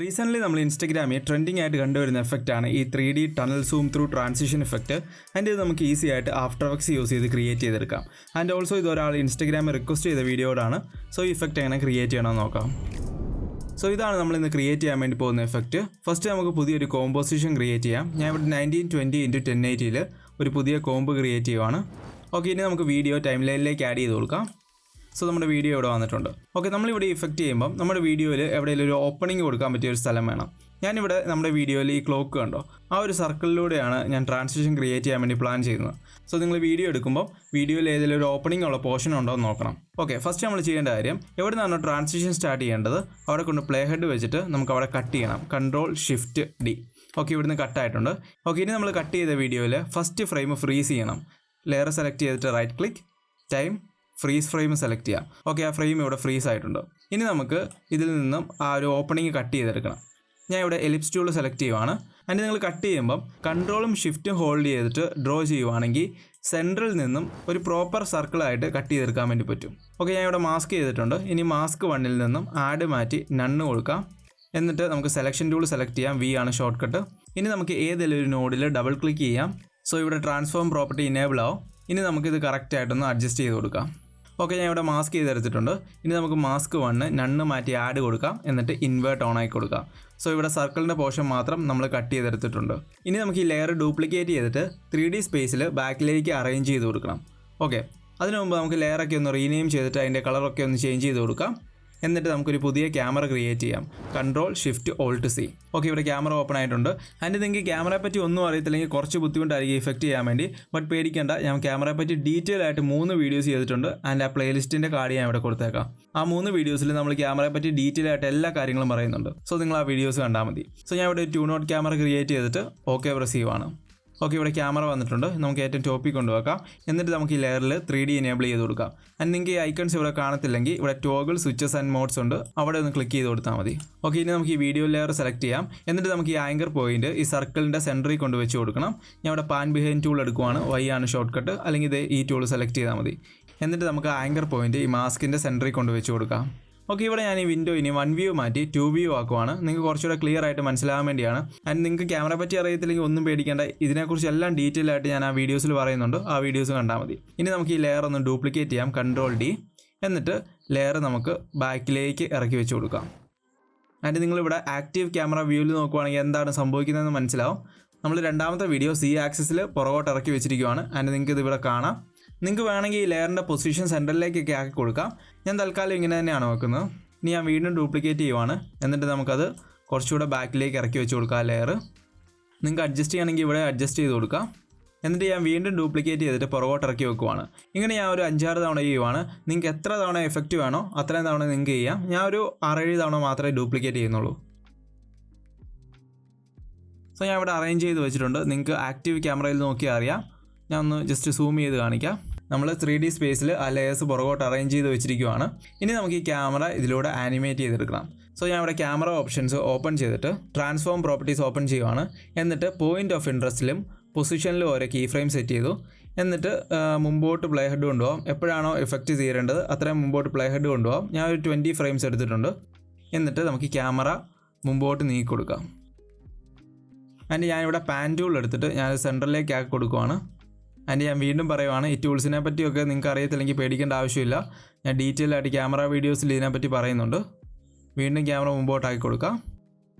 Recently, we Instagram trending at effect ആണ് ഈ 3D tunnel zoom through transition effect and ഇത് നമുക്ക് easy ആയിട്ട് Aftereffects യൂസ് ചെയ്ത് ക്രിയേറ്റ് ചെയ്തെടുക്കാം. And also ഇത് ഒരാൾ Instagram റിക്വസ്റ്റ് ചെയ്ത വീഡിയോയാണ്. സോ ഈ ഇഫക്റ്റ് എങ്ങനെ ക്രിയേറ്റ് ചെയ്യണമെന്ന് നോക്കാം. സോ ഇതാണ് നമ്മൾ ഇന്ന് ക്രിയേറ്റ് ചെയ്യാൻ വേണ്ടി പോകുന്ന എഫക്റ്റ്. ഫസ്റ്റ് നമുക്ക് പുതിയൊരു കോമ്പോസിഷൻ ക്രിയേറ്റ് ചെയ്യാം. ഞാൻ ഇവിടെ 1920x1080 ഒരു പുതിയ കോംബ് ക്രിയേറ്റ് ചെയ്യുവാണ്. ഓക്കെ, ഇനി നമുക്ക് വീഡിയോ ടൈം ലൈനിലേക്ക് ആഡ് ചെയ്ത് കൊടുക്കാം. സോ നമ്മുടെ വീഡിയോ ഇവിടെ വന്നിട്ടുണ്ട്. ഓക്കെ, നമ്മളിവിടെ ഇഫക്റ്റ് ചെയ്യുമ്പോൾ നമ്മുടെ വീഡിയോയിൽ എവിടെയെങ്കിലും ഒരു ഓപ്പണിംഗ് കൊടുക്കാൻ പറ്റിയ ഒരു സ്ഥലം വേണം. ഞാനിവിടെ നമ്മുടെ വീഡിയോയിൽ ഈ ക്ലോക്ക് കണ്ടോ, ആ ഒരു സർക്കിളിലൂടെയാണ് ഞാൻ ട്രാൻസിഷൻ ക്രിയേറ്റ് ചെയ്യാൻ വേണ്ടി പ്ലാൻ ചെയ്യുന്നത്. സോ നിങ്ങൾ വീഡിയോ എടുക്കുമ്പോൾ വീഡിയോയിൽ ഏതെങ്കിലും ഒരു ഓപ്പണിംഗ് ഉള്ള പോർഷൻ ഉണ്ടോ എന്ന് നോക്കണം. ഓക്കെ, ഫസ്റ്റ് നമ്മൾ ചെയ്യേണ്ട കാര്യം എവിടെ നിന്നാണോ ട്രാൻസിഷൻ സ്റ്റാർട്ട് ചെയ്യേണ്ടത് അവിടെ കൊണ്ട് പ്ലേ ഹെഡ് വെച്ചിട്ട് നമുക്ക് അവിടെ കട്ട് ചെയ്യണം. Ctrl+Shift+D. ഓക്കെ, ഇവിടുന്ന് കട്ടായിട്ടുണ്ട്. ഓക്കെ, ഇനി നമ്മൾ കട്ട് ചെയ്ത വീഡിയോയിൽ ഫസ്റ്റ് ഫ്രെയിം ഫ്രീസ് ചെയ്യണം. ലെയർ സെലക്ട് ചെയ്തിട്ട് right click, time, freeze frame select ചെയ്യാം. ഓക്കെ, ആ ഫ്രെയിം ഇവിടെ ഫ്രീസ് ആയിട്ടുണ്ട്. ഇനി നമുക്ക് ഇതിൽ നിന്നും ആ ഒരു ഓപ്പണിങ് കട്ട് ചെയ്തെടുക്കണം. ഞാൻ ഇവിടെ എലിപ്സ് ടൂൾ സെലക്ട് ചെയ്യുവാണ്. അതിന് നിങ്ങൾ കട്ട് ചെയ്യുമ്പം Ctrl+Shift ഹോൾഡ് ചെയ്തിട്ട് ഡ്രോ ചെയ്യുവാണെങ്കിൽ സെൻട്രൽ നിന്നും ഒരു പ്രോപ്പർ സർക്കിളായിട്ട് കട്ട് ചെയ്തെടുക്കാൻ വേണ്ടി പറ്റും. ഓക്കെ, ഞാൻ ഇവിടെ മാസ്ക് ചെയ്തിട്ടുണ്ട്. ഇനി മാസ്ക് 1 നിന്നും ആഡ് മാറ്റി നണ്ണ് കൊടുക്കാം. എന്നിട്ട് നമുക്ക് സെലക്ഷൻ ടൂൾ സെലക്ട് ചെയ്യാം. V ആണ് ഷോർട്ട് കട്ട്. ഇനി നമുക്ക് ഏതെങ്കിലും ഒരു നോഡിൽ ഡബിൾ ക്ലിക്ക് ചെയ്യാം. സോ ഇവിടെ ട്രാൻസ്ഫോം പ്രോപ്പർട്ടി ഇനേബിൾ ആവും. ഇനി നമുക്കിത് കറക്റ്റായിട്ടൊന്ന് അഡ്ജസ്റ്റ് ചെയ്ത് കൊടുക്കാം. ഓക്കെ, ഞാൻ ഇവിടെ മാസ്ക് ചെയ്തെടുത്തിട്ടുണ്ട്. ഇനി നമുക്ക് മാസ്ക് 1 നണ്ണ് മാറ്റി ആഡ് കൊടുക്കാം. എന്നിട്ട് ഇൻവേർട്ട് ഓൺ ആക്കി കൊടുക്കാം. സോ ഇവിടെ സർക്കിളിൻ്റെ പോർഷൻ മാത്രം നമ്മൾ കട്ട് ചെയ്തെടുത്തിട്ടുണ്ട്. ഇനി നമുക്ക് ഈ ലെയർ ഡ്യൂപ്ലിക്കേറ്റ് ചെയ്തിട്ട് 3D സ്പേസിൽ ബാക്കിലേക്ക് അറേഞ്ച് ചെയ്ത് കൊടുക്കണം. ഓക്കെ, അതിനു മുമ്പ് നമുക്ക് ലെയറൊക്കെ ഒന്ന് റീനെയിം ചെയ്തിട്ട് അതിൻ്റെ കളറൊക്കെ ഒന്ന് ചേഞ്ച് ചെയ്ത് കൊടുക്കാം. എന്നിട്ട് നമുക്കൊരു പുതിയ ക്യാമറ ക്രിയേറ്റ് ചെയ്യാം. Ctrl+Shift+Alt+C. ഓക്കെ, ഇവിടെ ക്യാമറ ഓപ്പൺ ആയിട്ടുണ്ട്. അതിൻ്റെ നിങ്ങൾക്ക് ക്യാമറയെ പറ്റി ഒന്നും അറിയത്തില്ലെങ്കിൽ കുറച്ച് ബുദ്ധിമുട്ടായിരിക്കും ഇഫക്റ്റ് ചെയ്യാൻ വേണ്ടി. ബട്ട് പേടിക്കേണ്ട, ഞാൻ ക്യാമറയെ പറ്റി ഡീറ്റെയിൽ ആയിട്ട് 3 വീഡിയോസ് ചെയ്തിട്ടുണ്ട്. ആൻഡ് ആ പ്ലേലിസ്റ്റിൻ്റെ കാർഡ് ഞാൻ ഇവിടെ കൊടുത്തേക്കാം. ആ 3 വീഡിയോസിൽ നമ്മൾ ക്യാമറയെ പറ്റി ഡീറ്റെയിൽ ആയിട്ട് എല്ലാ കാര്യങ്ങളും പറയുന്നുണ്ട്. സോ നിങ്ങൾ ആ വീഡിയോസ് കണ്ടാൽ മതി. സോ ഞാൻ ഇവിടെ 2-node ക്യാമറ ക്രിയേറ്റ് ചെയ്തിട്ട് ഓക്കെ പ്രസ് ചെയ്യുവാണ്. ഓക്കെ, ഇവിടെ ക്യാമറ വന്നിട്ടുണ്ട്. നമുക്ക് ഏറ്റവും ടോപ്പിൽ കൊണ്ടുവെക്കാം. എന്നിട്ട് നമുക്ക് ഈ ലെയറിൽ 3D എനേബിൾ ചെയ്ത് കൊടുക്കാം. ആൻഡ് നിങ്ങൾക്ക് ഈ ഐക്കൺസ് ഇവിടെ കാണത്തില്ലെങ്കിൽ ഇവിടെ ടോഗിൾ സ്വിച്ചസ് ആൻഡ് മോഡ്സ് ഉണ്ട്. അവിടെ ഒന്ന് ക്ലിക്ക് ചെയ്ത് കൊടുത്താൽ മതി. ഓക്കെ, ഇനി നമുക്ക് ഈ വീഡിയോ ലെയർ സെലക്ട് ചെയ്യാം. എന്നിട്ട് നമുക്ക് ഈ ആങ്കർ പോയിന്റ് ഈ സർക്കിളിൻ്റെ സെൻറ്ററിൽ കൊണ്ട് വെച്ച് കൊടുക്കണം. ഞാൻ ഇവിടെ പാൻ ബിഹൈൻഡ് ടൂൾ എടുക്കുവാണ്. Y ആണ് ഷോർട്ട് കട്ട്. അല്ലെങ്കിൽ ഇത് ഈ ടൂൾ സെലക്ട് ചെയ്താൽ മതി. എന്നിട്ട് നമുക്ക് ആങ്കർ പോയിന്റ് ഈ മാസ്കിൻ്റെ സെൻറ്ററിൽ കൊണ്ട് വെച്ച് കൊടുക്കാം. ഓക്കെ, ഇവിടെ ഞാൻ ഈ വിൻഡോ ഇനി 1 വ്യൂ മാറ്റി 2 വ്യൂ ആക്കുവാണ്. നിങ്ങൾക്ക് കുറച്ചുകൂടെ ക്ലിയർ ആയിട്ട് മനസ്സിലാകാൻ വേണ്ടിയാണ്. ആൻഡ് നിങ്ങൾക്ക് ക്യാമറ പറ്റി അറിയത്തില്ലെങ്കിൽ ഒന്നും പേടിക്കേണ്ട. ഇതിനെക്കുറിച്ച് എല്ലാം ഡീറ്റെയിൽ ആയിട്ട് ഞാൻ ആ വീഡിയോസിൽ പറയുന്നുണ്ട്. ആ വീഡിയോസ് കണ്ടാൽ മതി. ഇനി നമുക്ക് ഈ ലെയർ ഒന്ന് ഡ്യൂപ്ലിക്കേറ്റ് ചെയ്യാം. Ctrl+D. എന്നിട്ട് ലെയർ നമുക്ക് ബാക്കിലേക്ക് ഇറക്കി വെച്ച് കൊടുക്കാം. ആൻഡ് നിങ്ങളിവിടെ ആക്റ്റീവ് ക്യാമറ വ്യൂവിൽ നോക്കുവാണെങ്കിൽ എന്താണ് സംഭവിക്കുന്നതെന്ന് മനസ്സിലാവും. നമ്മൾ രണ്ടാമത്തെ വീഡിയോ C ആക്സിസിൽ പുറകോട്ട് ഇറക്കി വെച്ചിരിക്കുവാണ്. ആൻഡ് നിങ്ങൾക്ക് ഇത് ഇവിടെ കാണാം. നിങ്ങൾക്ക് വേണമെങ്കിൽ ഈ ലെയറിൻ്റെ പൊസിഷൻ സെൻറ്ററിലേക്കൊക്കെ ആക്കി കൊടുക്കാം. ഞാൻ തൽക്കാലം ഇങ്ങനെ തന്നെയാണ് വെക്കുന്നത്. ഇനി ഞാൻ വീണ്ടും ഡ്യൂപ്ലിക്കേറ്റ് ചെയ്യുവാണ്. എന്നിട്ട് നമുക്കത് കുറച്ചുകൂടെ ബാക്കിലേക്ക് ഇറക്കി വെച്ച് കൊടുക്കാം. ലെയർ നിങ്ങൾക്ക് അഡ്ജസ്റ്റ് ചെയ്യണമെങ്കിൽ ഇവിടെ അഡ്ജസ്റ്റ് ചെയ്ത് കൊടുക്കാം. എന്നിട്ട് ഞാൻ വീണ്ടും ഡ്യൂപ്ലിക്കേറ്റ് ചെയ്തിട്ട് പുറകോട്ട് ഇറക്കി വെക്കുവാണ്. ഇങ്ങനെ ഞാൻ ഒരു 5-6 തവണ ചെയ്യുവാണ്. നിങ്ങൾക്ക് എത്ര തവണ എഫക്റ്റ് വേണോ അത്രയും തവണ നിങ്ങൾക്ക് ചെയ്യാം. ഞാൻ ഒരു 6-7 തവണ മാത്രമേ ഡ്യൂപ്ലിക്കേറ്റ് ചെയ്യുന്നുള്ളൂ. സോ ഞാൻ ഇവിടെ അറേഞ്ച് ചെയ്ത് വെച്ചിട്ടുണ്ട്. നിങ്ങൾക്ക് ആക്റ്റീവ് ക്യാമറയിൽ നോക്കിയാൽ അറിയാം. ഞാൻ ഒന്ന് ജസ്റ്റ് സൂം ചെയ്ത് കാണിക്കാം. നമ്മൾ 3D സ്പേസിൽ ആ ലെയേഴ്സ് പുറകോട്ട് അറേഞ്ച് ചെയ്ത് വെച്ചിരിക്കുവാണ്. ഇനി നമുക്ക് ഈ ക്യാമറ ഇതിലൂടെ ആനിമേറ്റ് ചെയ്തെടുക്കണം. സോ ഞാൻ ഇവിടെ ക്യാമറ ഓപ്ഷൻസ് ഓപ്പൺ ചെയ്തിട്ട് ട്രാൻസ്ഫോം പ്രോപ്പർട്ടീസ് ഓപ്പൺ ചെയ്യുവാണ്. എന്നിട്ട് പോയിന്റ് ഓഫ് ഇൻട്രസ്റ്റിലും പൊസിഷനിലും ഓരോ കീ ഫ്രെയിം സെറ്റ് ചെയ്തു. എന്നിട്ട് മുമ്പോട്ട് പ്ലേ ഹെഡ് കൊണ്ടുപോകാം. എപ്പോഴാണോ എഫക്റ്റ് തീരേണ്ടത് അത്രയും മുമ്പോട്ട് പ്ലേ ഹെഡ് കൊണ്ടുപോകാം. ഞാൻ ഒരു 20 ഫ്രെയിംസ് എടുത്തിട്ടുണ്ട്. എന്നിട്ട് നമുക്ക് ക്യാമറ മുമ്പോട്ട് നീക്കി കൊടുക്കാം. ആൻഡ് ഞാനിവിടെ പാൻ ടൂൾ എടുത്തിട്ട് ഞാൻ സെൻറ്ററിലേക്ക് ആക്കി കൊടുക്കുവാണ്. ആൻഡ് ഞാൻ വീണ്ടും പറയുവാണ്, ഈ ടൂൾസിനെ പറ്റിയൊക്കെ നിങ്ങൾക്ക് അറിയത്തില്ലെങ്കിൽ പേടിക്കേണ്ട ആവശ്യമില്ല. ഞാൻ ഡീറ്റെയിൽ ആയിട്ട് ക്യാമറ വീഡിയോസിൽ ഇതിനെപ്പറ്റി പറയുന്നുണ്ട്. വീണ്ടും ക്യാമറ മുമ്പോട്ടാക്കി കൊടുക്കാം.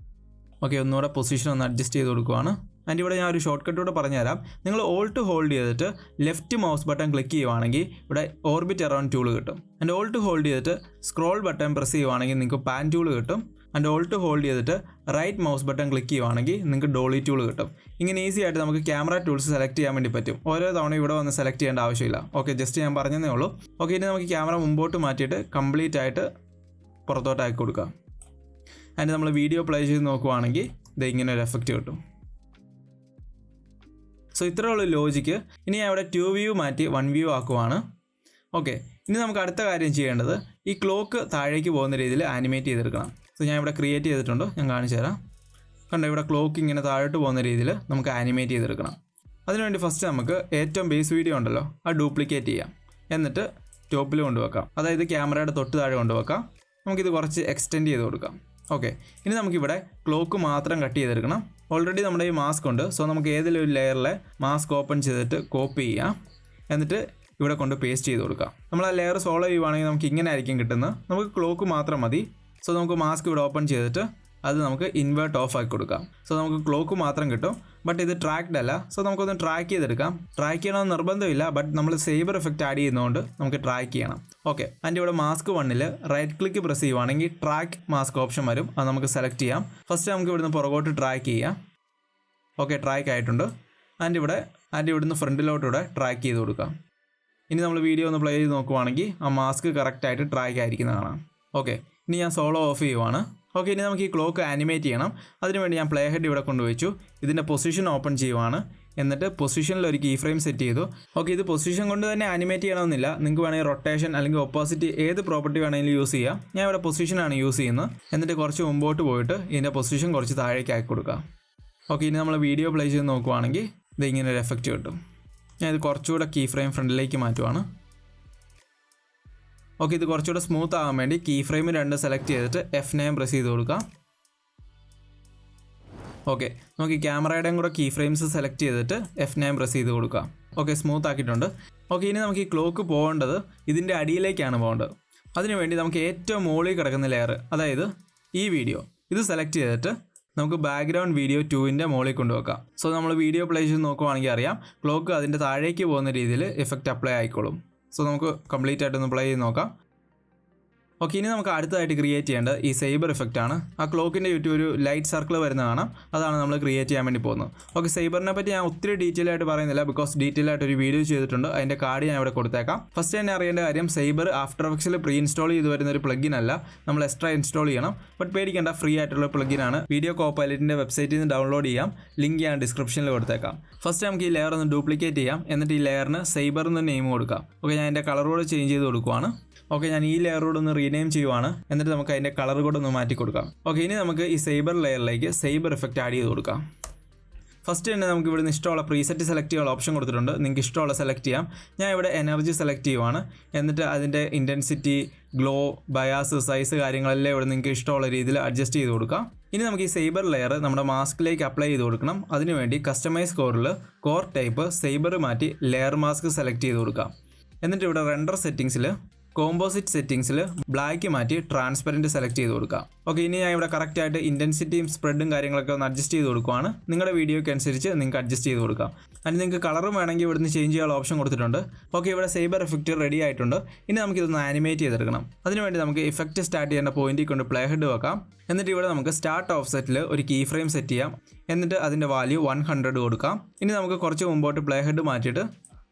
ഓക്കെ, ഒന്നുകൂടെ പൊസിഷൻ ഒന്ന് അഡ്ജസ്റ്റ് ചെയ്ത് കൊടുക്കുവാണ്. ആൻഡ് ഇവിടെ ഞാൻ ഒരു ഷോർട്ട് കട്ടോടെ പറഞ്ഞുതരാം. നിങ്ങൾ ഓൾട്ട് ഹോൾഡ് ചെയ്തിട്ട് ലെഫ്റ്റ് മൗസ് ബട്ടൺ ക്ലിക്ക് ചെയ്യുവാണെങ്കിൽ ഇവിടെ ഓർബിറ്റ് അറൗണ്ട് ടൂൾ കിട്ടും. ആൻഡ് ഓൾട്ട് ഹോൾഡ് ചെയ്തിട്ട് സ്ക്രോൾ ബട്ടൺ പ്രസ് ചെയ്യുവാണെങ്കിൽ നിങ്ങൾക്ക് പാൻ ടൂൾ കിട്ടും. ആൻഡ് ഓൾട്ട് ഹോൾഡ് ചെയ്തിട്ട് റൈറ്റ് മൗസ് ബട്ടൺ ക്ലിക്ക് ചെയ്യുവാണെങ്കിൽ നിങ്ങൾക്ക് ഡോളി ടൂൾ കിട്ടും. ഇങ്ങനെ ഈസി ആയിട്ട് നമുക്ക് ക്യാമറ ടൂൾസ് സെലക്ട് ചെയ്യാൻ വേണ്ടി പറ്റും. ഓരോ തവണ ഇവിടെ വന്ന് സെലക്ട് ചെയ്യേണ്ട ആവശ്യമില്ല. ഓക്കെ, ജസ്റ്റ് ഞാൻ പറഞ്ഞതേ ഉള്ളൂ. ഓക്കെ, ഇനി നമുക്ക് ക്യാമറ മുമ്പോട്ട് മാറ്റിയിട്ട് കംപ്ലീറ്റ് ആയിട്ട് പുറത്തോട്ടാക്കി കൊടുക്കാം. ആൻഡ് നമ്മൾ വീഡിയോ പ്ലേ ചെയ്ത് നോക്കുവാണെങ്കിൽ ഇത് ഇങ്ങനെ ഒരു എഫക്റ്റ് കിട്ടും. സോ ഇത്രയുള്ള ലോജിക്ക്. ഇനി ഞാൻ ഇവിടെ 2 വ്യൂ മാറ്റി 1 വ്യൂ ആക്കുവാണ്. ഓക്കെ, ഇനി നമുക്ക് അടുത്ത കാര്യം ചെയ്യേണ്ടത് ഈ ക്ലോക്ക് താഴേക്ക് പോകുന്ന രീതിയിൽ ആനിമേറ്റ് ചെയ്തെടുക്കണം. സോ ഞാൻ ഇവിടെ ക്രിയേറ്റ് ചെയ്തിട്ടുണ്ട്. ഞാൻ കാണിച്ചു തരാം. കണ്ടോ, ഇവിടെ ക്ലോക്ക് ഇങ്ങനെ താഴോട്ട് പോകുന്ന രീതിയിൽ നമുക്ക് ആനിമേറ്റ് ചെയ്തെടുക്കണം. അതിനുവേണ്ടി ഫസ്റ്റ് നമുക്ക് ഏറ്റവും ബേസ് വീഡിയോ ഉണ്ടല്ലോ അത് ഡ്യൂപ്ലിക്കേറ്റ് ചെയ്യാം. എന്നിട്ട് ടോപ്പിൽ കൊണ്ടുവെക്കാം. അതായത് ക്യാമറയുടെ തൊട്ട് താഴെ കൊണ്ടുവെക്കാം. നമുക്കിത് കുറച്ച് എക്സ്റ്റെൻഡ് ചെയ്ത് കൊടുക്കാം. ഓക്കെ, ഇനി നമുക്കിവിടെ ക്ലോക്ക് മാത്രം കട്ട് ചെയ്തെടുക്കണം. ഓൾറെഡി നമ്മുടെ ഈ മാസ്ക് ഉണ്ട്. സോ നമുക്ക് ഏതെങ്കിലും ഒരു ലെയറിലെ മാസ്ക് ഓപ്പൺ ചെയ്തിട്ട് കോപ്പി ചെയ്യാം. എന്നിട്ട് ഇവിടെ കൊണ്ട് പേസ്റ്റ് ചെയ്ത് കൊടുക്കാം. നമ്മൾ ആ ലെയർ സോളോ ചെയ്യുവാണെങ്കിൽ നമുക്ക് ഇങ്ങനെ ആയിരിക്കും കിട്ടുന്നത്. നമുക്ക് ക്ലോക്ക് മാത്രം മതി. സോ നമുക്ക് മാസ്ക് ഇവിടെ ഓപ്പൺ ചെയ്തിട്ട് അത് നമുക്ക് ഇൻവേർട്ട് ഓഫ് ആക്കി കൊടുക്കാം. സോ നമുക്ക് ക്ലോക്ക് മാത്രം കിട്ടും. ബട്ട് ഇത് ട്രാക്ഡ് അല്ല. സോ നമുക്കൊന്ന് ട്രാക്ക് ചെയ്തെടുക്കാം. ട്രാക്ക് ചെയ്യണമെന്ന് നിർബന്ധമില്ല. ബട്ട് നമ്മൾ സേബർ എഫക്റ്റ് ആഡ് ചെയ്യുന്നതുകൊണ്ട് നമുക്ക് ട്രാക്ക് ചെയ്യണം. ഓക്കെ, അതിൻ്റെ ഇവിടെ മാസ്ക് 1-ൽ റൈറ്റ് ക്ലിക്ക് പ്രസ് ചെയ്യുവാണെങ്കിൽ ട്രാക്ക് മാസ്ക് ഓപ്ഷൻ വരും. അത് നമുക്ക് സെലക്ട് ചെയ്യാം. ഫസ്റ്റ് നമുക്ക് ഇവിടുന്ന് പുറകോട്ട് ട്രാക്ക് ചെയ്യാം. ഓക്കെ, ട്രാക്ക് ആയിട്ടുണ്ട്. അതിൻ്റെ ഇവിടുന്ന് ഫ്രണ്ടിലോട്ടൂടെ ട്രാക്ക് ചെയ്ത് കൊടുക്കാം. ഇനി നമ്മൾ വീഡിയോ ഒന്ന് പ്ലേ ചെയ്ത് നോക്കുവാണെങ്കിൽ ആ മാസ്ക് കറക്റ്റായിട്ട് ട്രാക്ക് ആയിരിക്കുന്നത് കാണാം. ഓക്കെ, ഇനി ഞാൻ സോളോ ഓഫ് ചെയ്യുവാണ്. ഓക്കെ, ഇനി നമുക്ക് ഈ ക്ലോക്ക് ആനിമേറ്റ് ചെയ്യണം. അതിനുവേണ്ടി ഞാൻ പ്ലേ ഹെഡ് ഇവിടെ കൊണ്ടുവച്ചു. ഇതിൻ്റെ പൊസിഷൻ ഓപ്പൺ ചെയ്യുവാണ്. എന്നിട്ട് പൊസിഷനിൽ ഒരു കീ ഫ്രെയിം സെറ്റ് ചെയ്തു. ഓക്കെ, ഇത് പൊസിഷൻ കൊണ്ട് തന്നെ ആനിമേറ്റ് ചെയ്യണമെന്നില്ല. നിങ്ങൾക്ക് വേണമെങ്കിൽ റൊട്ടേഷൻ അല്ലെങ്കിൽ ഒപ്പോസിറ്റ് ഏത് പ്രോപ്പർട്ടി വേണമെങ്കിലും യൂസ് ചെയ്യാം. ഞാൻ ഇവിടെ പൊസിഷനാണ് യൂസ് ചെയ്യുന്നത്. എന്നിട്ട് കുറച്ച് മുമ്പോട്ട് പോയിട്ട് ഇതിൻ്റെ പൊസിഷൻ കുറച്ച് താഴേക്ക് ആക്കി കൊടുക്കാം. ഓക്കെ, ഇനി നമ്മൾ വീഡിയോ പ്ലേ ചെയ്ത് നോക്കുവാണെങ്കിൽ ഇത് ഇങ്ങനെ ഒരു എഫക്റ്റ് കിട്ടും. ഞാൻ ഇത് കുറച്ചുകൂടെ കീ ഫ്രെയിം ഫ്രണ്ടിലേക്ക് മാറ്റുവാണ്. ഓക്കെ, ഇത് കുറച്ചുകൂടെ സ്മൂത്ത് ആകാൻ വേണ്ടി കീ ഫ്രെയിം 2 സെലക്ട് ചെയ്തിട്ട് F9 പ്രസ് ചെയ്ത് കൊടുക്കാം. ഓക്കെ, നമുക്ക് ഈ ക്യാമറയുടെയും കൂടെ കീ ഫ്രെയിംസ് സെലക്ട് ചെയ്തിട്ട് F9 പ്രസ് ചെയ്ത് കൊടുക്കാം. ഓക്കെ, സ്മൂത്ത് ആക്കിയിട്ടുണ്ട്. ഓക്കെ, ഇനി നമുക്ക് ഈ ക്ലോക്ക് പോകേണ്ടത് ഇതിൻ്റെ അടിയിലേക്കാണ് പോകേണ്ടത്. അതിനുവേണ്ടി നമുക്ക് ഏറ്റവും മുകളിൽ കിടക്കുന്ന ലെയർ, അതായത് ഈ വീഡിയോ, ഇത് സെലക്ട് ചെയ്തിട്ട് നമുക്ക് ബാക്ക്ഗ്രൗണ്ട് വീഡിയോ 2-ൻ്റെ മുകളിൽ കൊണ്ടുവെക്കാം. സോ നമ്മൾ വീഡിയോ പ്ലേ ചെയ്ത് നോക്കുവാണെങ്കിൽ അറിയാം ക്ലോക്ക് അതിൻ്റെ താഴേക്ക് പോകുന്ന രീതിയിൽ എഫക്റ്റ് അപ്ലൈ ആയിക്കോളും. സോ നമുക്ക് കംപ്ലീറ്റ് ആയിട്ടൊന്ന് പ്ലേ ചെയ്ത് നോക്കാം. ഓക്കെ, ഇനി നമുക്ക് അടുത്തതായിട്ട് ക്രിയേറ്റ് ചെയ്യേണ്ടത് ഈ സൈബർ എഫക്റ്റ് ആണ്. ആ ക്ലോക്കിൻ്റെ ചുറ്റും ഒരു ലൈറ്റ് സർക്കിൾ വരുന്ന കാണാം. അതാണ് നമ്മൾ ക്രിയേറ്റ് ചെയ്യാൻ വേണ്ടി പോകുന്നത്. ഓക്കെ, സൈബറിനെ പറ്റി ഞാൻ ഒത്തിരി ഡീറ്റെയിൽ ആയിട്ട് പറയുന്നില്ല. ബിക്കോസ് ഡീറ്റെയിൽ ആയിട്ട് ഒരു വീഡിയോ ചെയ്തിട്ടുണ്ട്. അതിൻ്റെ കാർഡ് ഞാൻ ഇവിടെ കൊടുത്തേക്കാം. ഫസ്റ്റ് തന്നെ അറിയേണ്ട കാര്യം, സൈബർ ആഫ്റ്റർ എഫക്ട്സിൽ പ്രീ ഇൻസ്റ്റാൾ ചെയ്ത് വരുന്ന ഒരു പ്ലഗിൻ അല്ല. നമ്മൾ എക്സ്ട്രാ ഇൻസ്റ്റാൾ ചെയ്യണം. ബട്ട് പേടിക്കേണ്ട, ഫ്രീ ആയിട്ടുള്ള പ്ലഗിൻ ആണ്. വീഡിയോ കോപ്പൈലറ്റിൻ്റെ വെബ്സൈറ്റിൽ നിന്ന് ഡൗൺലോഡ് ചെയ്യാം. ലിങ്ക് ഞാൻ ഡിസ്ക്രിപ്ഷനിൽ കൊടുത്തേക്കാം. ഫസ്റ്റ് നമുക്ക് ഈ ലെയർ ഒന്ന് ഡ്യൂപ്ലിക്കേറ്റ് ചെയ്യാം. എന്നിട്ട് ഈ ലെയറിന് സൈബർ എന്ന് നെയിം കൊടുക്കാം. ഓക്കെ, ഞാൻ എൻ്റെ കളർ കോഡ് ചേഞ്ച് ചെയ്ത് കൊടുക്കുവാണ്. ഓക്കെ, ഞാൻ ഈ ലെയറോട് ഒന്ന് റീനെയിം ചെയ്യുവാണ്. എന്നിട്ട് നമുക്ക് അതിൻ്റെ കളർ കോഡ് ഒന്ന് മാറ്റി കൊടുക്കാം. ഓക്കെ, ഇനി നമുക്ക് ഈ സൈബർ ലെയറിലേക്ക് സൈബർ എഫക്റ്റ് ആഡ് ചെയ്ത് കൊടുക്കാം. ഫസ്റ്റ് തന്നെ നമുക്ക് ഇവിടുന്ന് ഇഷ്ടമുള്ള പ്രീസെറ്റ് സെലക്ട് ചെയ്യാനുള്ള ഓപ്ഷൻ കൊടുത്തിട്ടുണ്ട്. നിങ്ങൾക്ക് ഇഷ്ടമുള്ള സെലക്ട് ചെയ്യാം. ഞാൻ ഇവിടെ എനർജി സെലക്ട് ചെയ്യുവാണ്. എന്നിട്ട് അതിൻ്റെ ഇൻറ്റൻസിറ്റി, ഗ്ലോ, ബയാസ്, സൈസ് കാര്യങ്ങളെല്ലാം ഇവിടെ നിങ്ങൾക്ക് ഇഷ്ടമുള്ള രീതിയിൽ അഡ്ജസ്റ്റ് ചെയ്ത് കൊടുക്കാം. ഇനി നമുക്ക് ഈ സൈബർ ലെയർ നമ്മുടെ മാസ്കിലേക്ക് അപ്ലൈ ചെയ്ത് കൊടുക്കണം. അതിനുവേണ്ടി കസ്റ്റമൈസ് കോറിൽ കോർ ടൈപ്പ് സൈബർ മാറ്റി ലെയർ മാസ്ക് സെലക്ട് ചെയ്ത് കൊടുക്കാം. എന്നിട്ട് ഇവിടെ റെൻഡർ സെറ്റിംഗ്സിൽ കോമ്പോസിറ്റ് സെറ്റിംഗ്സിൽ ബ്ലാക്ക് മാറ്റി ട്രാൻസ്പെറൻറ്റ് സെലക്ട് ചെയ്ത് കൊടുക്കാം. ഓക്കെ, ഇനി ഞാൻ ഇവിടെ കറക്റ്റായിട്ട് ഇൻറ്റൻസിറ്റിയും സ്പ്രെഡും കാര്യങ്ങളൊക്കെ ഒന്ന് അഡ്ജസ്റ്റ് ചെയ്ത് കൊടുക്കുവാണ്. നിങ്ങളുടെ വീഡിയോയ്ക്ക് അനുസരിച്ച് നിങ്ങൾക്ക് അഡ്ജസ്റ്റ് ചെയ്ത് കൊടുക്കാം. അതിന് നിങ്ങൾക്ക് കളറും വേണമെങ്കിൽ ഇവിടുന്ന് ചേഞ്ച് ചെയ്യാനുള്ള ഓപ്ഷൻ കൊടുത്തിട്ടുണ്ട്. ഓക്കെ, ഇവിടെ സൈബർ എഫക്റ്റ് റെഡി ആയിട്ടുണ്ട്. ഇനി നമുക്കിതൊന്ന് ആനിമേറ്റ് ചെയ്തെടുക്കണം. അതിനുവേണ്ടി നമുക്ക് ഇഫക്റ്റ് സ്റ്റാർട്ട് ചെയ്യേണ്ട പോയിന്റിൽ കൊണ്ട് പ്ലേ ഹെഡ് വെക്കാം. എന്നിട്ട് ഇവിടെ നമുക്ക് സ്റ്റാർട്ട് ഓഫ് സെറ്റിൽ ഒരു കീ ഫ്രെയിം സെറ്റ് ചെയ്യാം. എന്നിട്ട് അതിൻ്റെ വാല്യൂ 100 കൊടുക്കാം. ഇനി നമുക്ക് കുറച്ച് മുമ്പോട്ട് പ്ലേ ഹെഡ് മാറ്റിയിട്ട്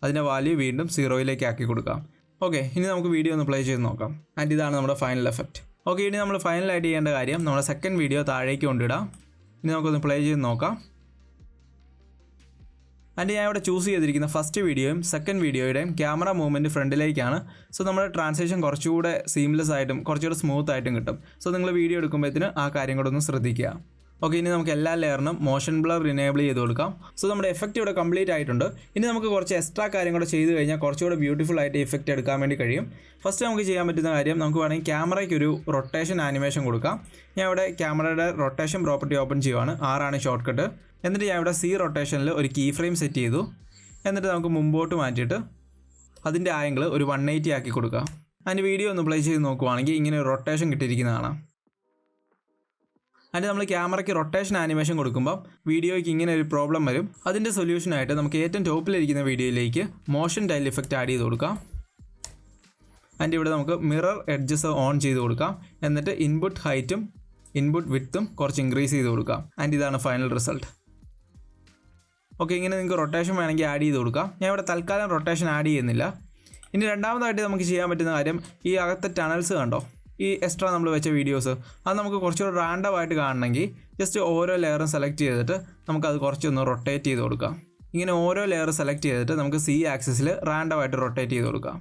അതിൻ്റെ വാല്യൂ വീണ്ടും 0-ലേക്ക് ആക്കി കൊടുക്കാം. ഓക്കെ, ഇനി നമുക്ക് വീഡിയോ ഒന്ന് പ്ലേ ചെയ്ത് നോക്കാം. ആൻഡ് ഇതാണ് നമ്മുടെ ഫൈനൽ എഫക്റ്റ്. ഓക്കെ, ഇനി നമ്മൾ ഫൈനലായിട്ട് ചെയ്യേണ്ട കാര്യം നമ്മുടെ സെക്കൻഡ് വീഡിയോ താഴേക്ക് കൊണ്ടിടാം. ഇനി നമുക്കൊന്ന് പ്ലേ ചെയ്ത് നോക്കാം. ആൻഡ് ഞാൻ ഇവിടെ ചൂസ് ചെയ്തിരിക്കുന്ന ഫസ്റ്റ് വീഡിയോയും സെക്കൻഡ് വീഡിയോയുടെയും ക്യാമറ മൂവ്മെൻറ്റ് ഫ്രണ്ടിലേക്കാണ്. സോ നമ്മുടെ ട്രാൻസിഷൻ കുറച്ചുകൂടെ സീംലെസ് ആയിട്ടും കുറച്ചുകൂടെ സ്മൂത്ത് ആയിട്ടും കിട്ടും. സോ നിങ്ങൾ വീഡിയോ എടുക്കുമ്പോഴത്തേന് ആ കാര്യം കൂടെ ഒന്ന് ശ്രദ്ധിക്കുക. ഓക്കെ, ഇനി നമുക്ക് എല്ലാ ലെയറിനും മോഷൻ ബ്ലർ ഇനേബിൾ ചെയ്ത് കൊടുക്കാം. സോ നമ്മുടെ എഫക്റ്റ് ഇവിടെ കംപ്ലീറ്റ് ആയിട്ടുണ്ട്. ഇനി നമുക്ക് കുറച്ച് എക്സ്ട്രാ കാര്യം കൂടെ ചെയ്ത് കഴിഞ്ഞാൽ കുറച്ചുകൂടെ ബ്യൂട്ടിഫുൾ ആയിട്ട് എഫക്റ്റ് എടുക്കാൻ വേണ്ടി കഴിയും. ഫസ്റ്റ് നമുക്ക് ചെയ്യാൻ പറ്റുന്ന കാര്യം, നമുക്ക് വേണമെങ്കിൽ ക്യാമറയ്ക്ക് ഒരു റൊട്ടേഷൻ ആനിമേഷൻ കൊടുക്കാം. ഞാൻ ഇവിടെ ക്യാമറയുടെ റൊട്ടേഷൻ പ്രോപ്പർട്ടി ഓപ്പൺ ചെയ്യുവാണ്. 6 ഷോർട്ട് കട്ട്. എന്നിട്ട് ഞാൻ ഇവിടെ C റൊട്ടേഷനിൽ ഒരു കീ ഫ്രെയിം സെറ്റ് ചെയ്തു. എന്നിട്ട് നമുക്ക് മുമ്പോട്ട് മാറ്റിയിട്ട് അതിൻ്റെ ആംഗിൾ ഒരു 180 ആക്കി കൊടുക്കാം. അതിൻ്റെ വീഡിയോ ഒന്ന് പ്ലേ ചെയ്ത് നോക്കുവാണെങ്കിൽ ഇങ്ങനെ ഒരു റൊട്ടേഷൻ കിട്ടിയിരിക്കുന്നതാണ്. അതിന് നമ്മൾ ക്യാമറയ്ക്ക് റൊട്ടേഷൻ ആനിമേഷൻ കൊടുക്കുമ്പോൾ വീഡിയോയ്ക്ക് ഇങ്ങനെ ഒരു പ്രോബ്ലം വരും. അതിൻ്റെ സൊല്യൂഷനായിട്ട് നമുക്ക് ഏറ്റവും ടോപ്പിലിരിക്കുന്ന വീഡിയോയിലേക്ക് മോഷൻ ടൈൽ ഇഫക്റ്റ് ആഡ് ചെയ്ത് കൊടുക്കാം. അതിൻ്റെ ഇവിടെ നമുക്ക് മിറർ എഡ്ജസ് ഓൺ ചെയ്ത് കൊടുക്കാം. എന്നിട്ട് ഇൻപുട്ട് ഹൈറ്റും ഇൻപുട്ട് വിഡ്ത്തും കുറച്ച് ഇൻക്രീസ് ചെയ്ത് കൊടുക്കാം. ആൻഡ് ഇതാണ് ഫൈനൽ റിസൾട്ട്. ഓക്കെ, ഇങ്ങനെ നിങ്ങൾക്ക് റൊട്ടേഷൻ വേണമെങ്കിൽ ആഡ് ചെയ്ത് കൊടുക്കാം. ഞാൻ ഇവിടെ തൽക്കാലം റൊട്ടേഷൻ ആഡ് ചെയ്യുന്നില്ല. ഇനി രണ്ടാമതായിട്ട് നമുക്ക് ചെയ്യാൻ പറ്റുന്ന കാര്യം, ഈ അകത്തെ ടണൽസ് കണ്ടോ, ഈ എക്സ്ട്രാ നമ്മൾ വെച്ച വീഡിയോസ്, അത് നമുക്ക് കുറച്ചുകൂടെ റാൻഡമായിട്ട് കാണണമെങ്കിൽ ജസ്റ്റ് ഓരോ ലെയറും സെലക്ട് ചെയ്തിട്ട് നമുക്കത് കുറച്ചൊന്ന് റൊട്ടേറ്റ് ചെയ്ത് കൊടുക്കാം. ഇങ്ങനെ ഓരോ ലെയർ സെലക്ട് ചെയ്തിട്ട് നമുക്ക് C ആക്സിസിൽ റാൻഡമായിട്ട് റൊട്ടേറ്റ് ചെയ്ത് കൊടുക്കാം.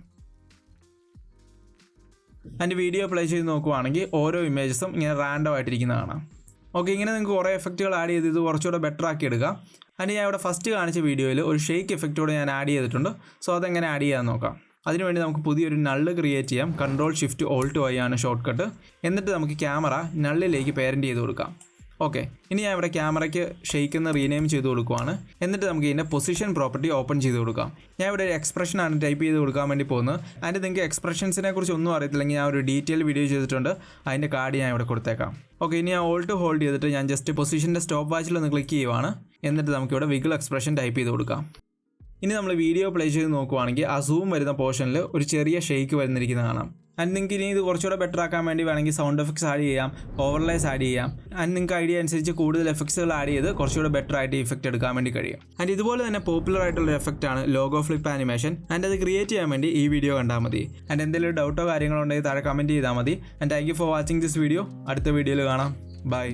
അതിൻ്റെ വീഡിയോ പ്ലേ ചെയ്ത് നോക്കുവാണെങ്കിൽ ഓരോ ഇമേജസും ഇങ്ങനെ റാൻഡമായിട്ടിരിക്കുന്നത് കാണാം. ഓക്കെ, ഇങ്ങനെ നിങ്ങൾക്ക് കുറേ എഫക്റ്റുകൾ ആഡ് ചെയ്ത് ഇത് കുറച്ചുകൂടെ ബെറ്റർ ആക്കി എടുക്കാം. അതിന് ഞാൻ ഇവിടെ ഫസ്റ്റ് കാണിച്ച വീഡിയോയിൽ ഒരു ഷെയ്ക്ക് എഫക്റ്റോടെ ഞാൻ ആഡ് ചെയ്തിട്ടുണ്ട്. സോ അതെങ്ങനെ ആഡ് ചെയ്യാൻ നോക്കാം. അതിനുവേണ്ടി നമുക്ക് പുതിയൊരു നള്ള് ക്രിയേറ്റ് ചെയ്യാം. Ctrl+Shift+Alt+Y ആണ് ഷോർട്ട് കട്ട്. എന്നിട്ട് നമുക്ക് ക്യാമറ നള്ളിലേക്ക് പേരൻറ്റ് ചെയ്ത് കൊടുക്കാം. ഓക്കെ, ഇനി ഞാൻ ഇവിടെ ക്യാമറയ്ക്ക് ഷെയ്ക്ക് എന്ന് റീനെയിം ചെയ്ത് കൊടുക്കുവാണ്. എന്നിട്ട് നമുക്ക് ഇതിൻ്റെ പൊസിഷൻ പ്രോപ്പർട്ടി ഓപ്പൺ ചെയ്ത് കൊടുക്കാം. ഞാൻ ഇവിടെ ഒരു എക്സ്പ്രഷനാണ് ടൈപ്പ് ചെയ്ത് കൊടുക്കാൻ വേണ്ടി പോകുന്നത്. അതിൻ്റെ നിങ്ങൾക്ക് എക്സ്പ്രഷൻസിനെ കുറിച്ച് ഒന്നും അറിയത്തില്ലെങ്കിൽ ഞാൻ ഒരു ഡീറ്റെയിൽ വീഡിയോ ചെയ്തിട്ടുണ്ട്. അതിൻ്റെ കാർഡ് ഞാൻ ഇവിടെ കൊടുത്തേക്കാം. ഓക്കെ, ഇനി ഞാൻ Alt ഹോൾഡ് ചെയ്തിട്ട് ഞാൻ ജസ്റ്റ് പൊസിഷൻ്റെ സ്റ്റോപ്പ് വാച്ചിൽ ഒന്ന് ക്ലിക്ക് ചെയ്യുവാണ്. എന്നിട്ട് നമുക്കിവിടെ വിഗിൾ എക്സ്പ്രഷൻ ടൈപ്പ് ചെയ്ത് കൊടുക്കാം. ഇനി നമ്മൾ വീഡിയോ പ്ലേ ചെയ്ത് നോക്കുവാണെങ്കിൽ ആ സൂം വരുന്ന പോർഷനിൽ ഒരു ചെറിയ ഷെയ്ക്ക് വരുന്നിരിക്കുന്നത് കാണാം. ആൻഡ് നിങ്ങൾക്ക് ഇനി ഇത് കുറച്ചുകൂടെ ബെറ്റർ ആക്കാൻ വേണ്ടി വേണമെങ്കിൽ സൗണ്ട് എഫക്ട്സ് ആഡ് ചെയ്യാം, ഓവർലേസ് ആഡ് ചെയ്യാം. ആൻഡ് നിങ്ങൾക്ക് ഐഡിയ അനുസരിച്ച് കൂടുതൽ എഫക്ട്സുകൾ ആഡ് ചെയ്ത് കുറച്ചുകൂടെ ബെറ്റർ ആയിട്ട് ഇഫക്റ്റ് എടുക്കാൻ വേണ്ടി കഴിയും. ആൻഡ് ഇതുപോലെ തന്നെ പോപ്പുലർ ആയിട്ടുള്ള എഫക്റ്റ് ആണ് ലോഗോ ഫ്ലിപ്പ് ആനിമേഷൻ. ആൻഡ് അത് ക്രിയേറ്റ് ചെയ്യാൻ വേണ്ടി ഈ വീഡിയോ കണ്ടാൽ മതി. ആൻഡ് എന്തെങ്കിലും ഡൗട്ടോ കാര്യങ്ങളോ ഉണ്ടെങ്കിൽ താഴെ കമൻറ്റ് ചെയ്താൽ മതി. And thank you for watching this video. അടുത്ത വീഡിയോയിൽ കാണാം. ബൈ.